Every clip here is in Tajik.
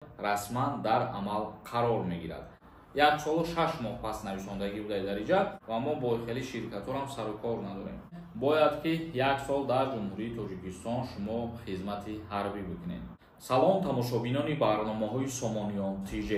расман дар амал қарор мегирад. 1.6 моҳ пас нависондагӣ будаи дар иҷа ва мо бо хеле ширкатҳоам сару кор надорем. бояд ки 1 сол дар ҷумҳурии Тоҷикистон шумо хизмати ҳарбӣ бикунед. салом тамошобинони барномаҳои Сомониён ТЖ.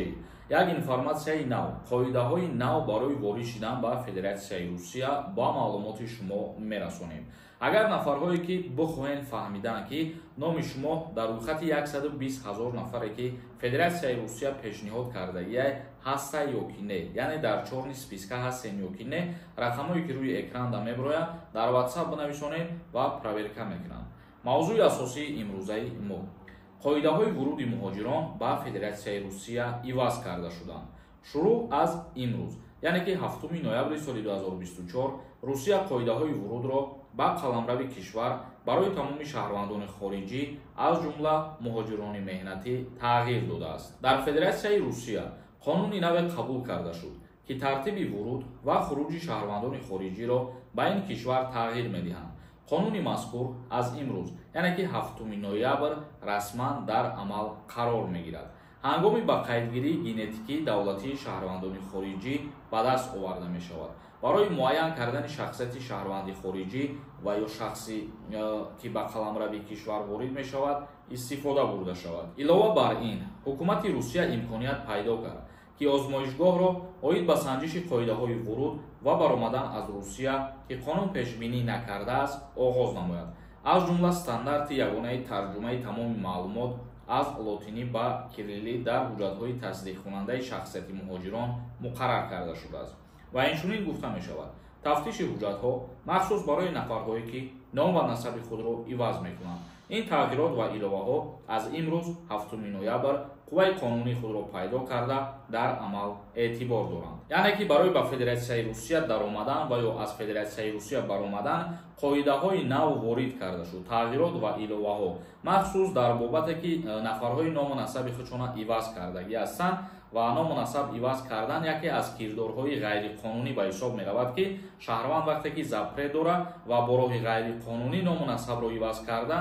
як информатсияи нав, қоидаҳои нав барои ворид шудан ба Федератсияи Русия ба маълумоти шумо мерасонем. агар нафарҳое ки бихоҳед фаҳмиданд ки номи шумо дар рӯйхати 120 000 нафаре ки Федератсияи Русия пешниҳод кардагия ҳаста ё ки не, яъне дар чорни списка ҳастем ё ки не, рақамҳое ки рӯи экранда мебирояд дар WhatsApp бинависонед ва проверка мекунанд. мавзӯи асосии имрӯзаи мо қоидаҳои вуруди муҳоҷирон ба Федератсияи Русия иваз карда шуданд. шурӯъ аз имрӯз, яъне ки 7 ноябри соли 2024 Русия қоидаҳои вурудро ба қаламрави кишвар барои тамоми шаҳрвандони хориҷӣ аз ҷумла муҳоҷирони меҳнатӣ тағйир додааст. дар Федератсияи Русия қонуни наве қабул карда шуд ки тартиби вуруд ва хуруҷи шаҳрвандони хориҷиро ба ин кишвар тағйир медиҳанд. қонуни мазкур аз имрӯз, яъне ки 7 ноябр расман дар амал қарор мегирад. ҳангоми ба қайдгирии генетикии давлатии шаҳрвандони хориҷӣ ба даст оварда мешавад. барои муайян кардани шахсияти шаҳрванди хориҷӣ ва ё шахси ки ба қаламрави кишвар ворид мешавад истифода бурда шавад. илова бар ин, ҳукумати Русия имконият пайдо кард ки озмоишгоҳро оид ба санҷиши қоидаҳои вуруд ва баромадан аз Русия ки қонун пешбинӣ накардааст оғоз намояд. аз ҷумла стандарти ягонаи тарҷумаи тамоми маълумот аз лотинӣ ба кириллӣ дар ҳуҷҷатҳои тасдиқкунандаи шахсияти муҳоҷирон муқаррар карда шудааст. ва инчунин гуфта мешавад, тафтиши ҳуҷҷатҳо махсус барои нафарҳое ки ном ва насаби худро иваз мекунанд. ин тағйирот ва иловаҳо аз имрӯз 7 ноябр қувваи қонунии худро пайдо карда дар амал эътибор доранд. яъне ки барои ба Федератсияи Русия даромадан ва ё аз Федератсияи Русия баромадан қоидаҳои нав ворид карда шуд. тағйирот ва иловаҳо махсус дар бобате ки нафарҳои ному насаби худшона иваз кардагӣ ҳастанд ва ному насаб иваз кардан яке аз кирдорҳои ғайриқонунӣ ба ҳисоб меравад ки шаҳрванд вақте ки запрет дорад ва бо роҳи ғайриқонунӣ ному насабро иваз карда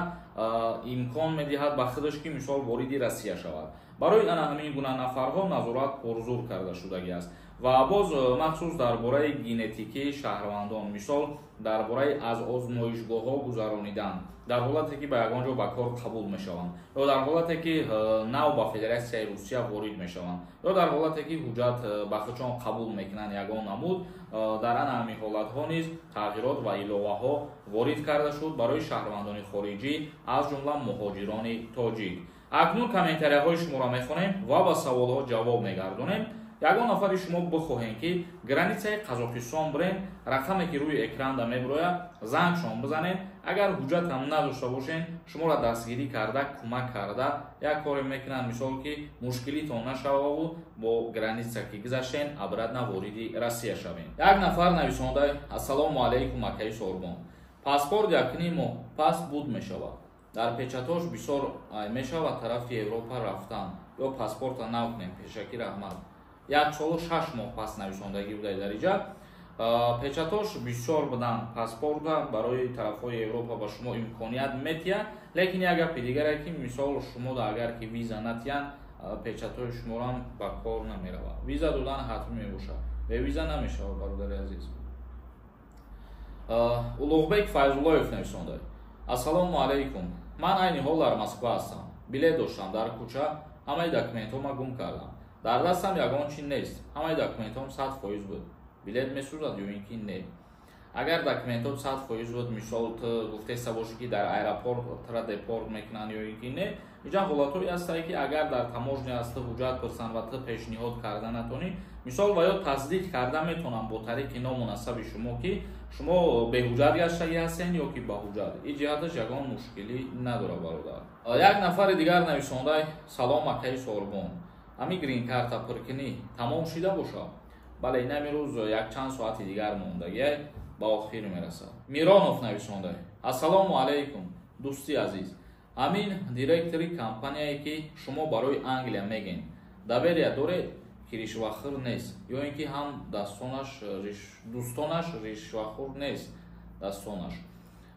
имкон медиҳад ба худаш ки мисол вориди Россия шавад. барои ана ҳамин гуна нафарҳо назорат пурзур карда шудагӣ аст. ва боз махсус дар бораи генетикии шаҳрвандон, мисол дар бораи аз озмоишгоҳҳо гузаронидан, дар ҳолате ки ба ягон ҷо ба кор қабул мешаванд ё дар ҳолате ки нав ба Федератсияи Русия ворид мешаванд ё дар ҳолате ки ҳуҷҷат ба худшон қабул мекунанд ягон намуд, дар ана ҳамин ҳолатҳо низ тағйирот ва иловаҳо ворид карда шуд барои шаҳрвандони хориҷӣ аз ҷумла муҳоҷирони тоҷик. акнун комментарияҳои шуморо мехонем ва ба саволҳо ҷавоб мегардонем. ягон нафари шумо бихоҳем ки границаи Қазоқистон бирем, рақаме ки рӯи экранда мебирояд зангшон бизанед. агар ҳуҷҷатам надошта бошен, шуморо дастгирӣ карда кӯмак карда як коре мекунанд, мисол ки мушкилитон нашававу бо граница ки гузаштен обратно вориди Россия шавем. як нафар нависонда: ассалому алайкум акаи Сорбон, паспорт якни моҳ пас буд мешавад, дар печатош бисёр мешавад тарафи Европа рафтан ё паспорта нав кунем, пешакӣ раҳмат. 1.6 моҳ пас нависондагӣ будаи дар иҷа печатош бисёр будан паспорта барои тарафҳои Европа ба шумо имконият метиҳад, лекин як гапи дигаре ки мисол шумо агар ки виза натиҳанд, печатҳои шуморо ба кор намеравад. виза додан ҳатмӣ мебошад, бе виза намешавад. бародари азиз Улуғбек Файзуллоев нависонда: ассалому алайкум, ман айни ҳол дар Москва ҳастам, билет доштам, дар кӯча ҳамаи документҳома гум кардам, дар дастам ягон чи нест, ҳамаи документҳом 100% буд. билет месӯзад ё ин ки не? агар документҳо 100% буд, мисол ту гуфтеста бошӣ ки дар аэропорт тра депорт мекунанд ё ин ки не, иҷа ҳолатҳое ҳастае ки агар дар таможня аз ту ҳуҷҷат пурсанд ва ту пешниҳод карда натонӣ, мисол ва ё тасдиқ карда метавонам бо тариқи ному насаби шумо ки шумо беҳуҷҷат гаштагӣ ҳастен ё ки ба ҳуҷҷат. ин ҷиҳаташ ягон мушкилӣ надорад бародар. як нафари дигар нависонда: салом акаи Сорбон, ами грин карта пуркунӣ тамом шуда бошад? бале, ин ҳамин рӯз якчанд соати дигар мондагӣ ба охир мерасад. Миронов нависонда: ассалому алайкум дӯсти азиз, амин директори компанияе ки шумо барои Англия мегӯед, доверия доред ки ришвахӯр нест ё ин ки ҳам дӯстонаш ришвахӯр нест дастонаш?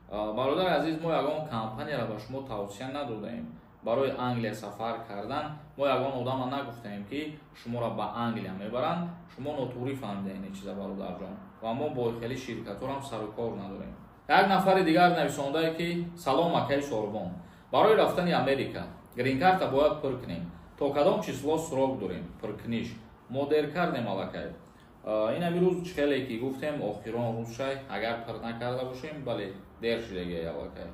бародари азиз, мо ягон компанияро ба шумо тавсия надодаем. барои Англия сафар кардан мо ягон одама нагуфтем ки шуморо ба Англия мебаранд, шумо нотуғри фаҳмидаин ин чиза бародарҷон ва мо бо хеле ширкатҳоам сару кор надорем. Як нафари дигар нависондае ки салом акаи Сорбон, барои рафтани Америка грин-карта бояд пур кунем. То кадом число срок дорем пуркуниш? Мо дер кардем аллакай. Ин амирӯз чихеле ки гуфтем охирон рӯз шай, агар пур накарда бошем, бале дер шидагия аллакай.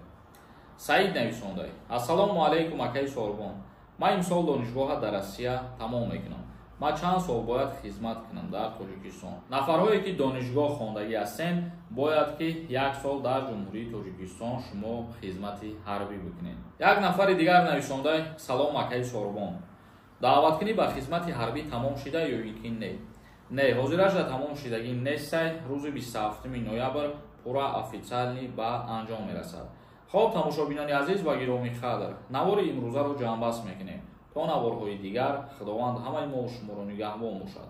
Саид нависондай: Ассалому алейкум акаи Сорбон. Ман имсол донишгоҳа дар Россия тамом мекунам. Ман чанд сол бояд хизмат кунам дар Тоҷикистон. Нафарҳое ки донишгоҳ хондагӣ ҳастем, бояд ки 1 сол дар Ҷумҳурии Тоҷикистон шумо хизмати ҳарбӣ бикунед. Як нафари дигар нависондай: Салом акаи Сорбон. Даъваткунӣ ба хизмати ҳарбӣ тамом шуда ё ин ки не? Не, ҳозирашда тамом шудагӣ нестай. Рӯзи 27 ноябр пура официалӣ ба анҷом мерасад. Хоб, тамошобинони азиз ва гироми қадр, навори имрӯзаро ҷамъбаст мекунем. То наворҳои дигар, худованд ҳамаи мо шуморо нигаҳбон бошад.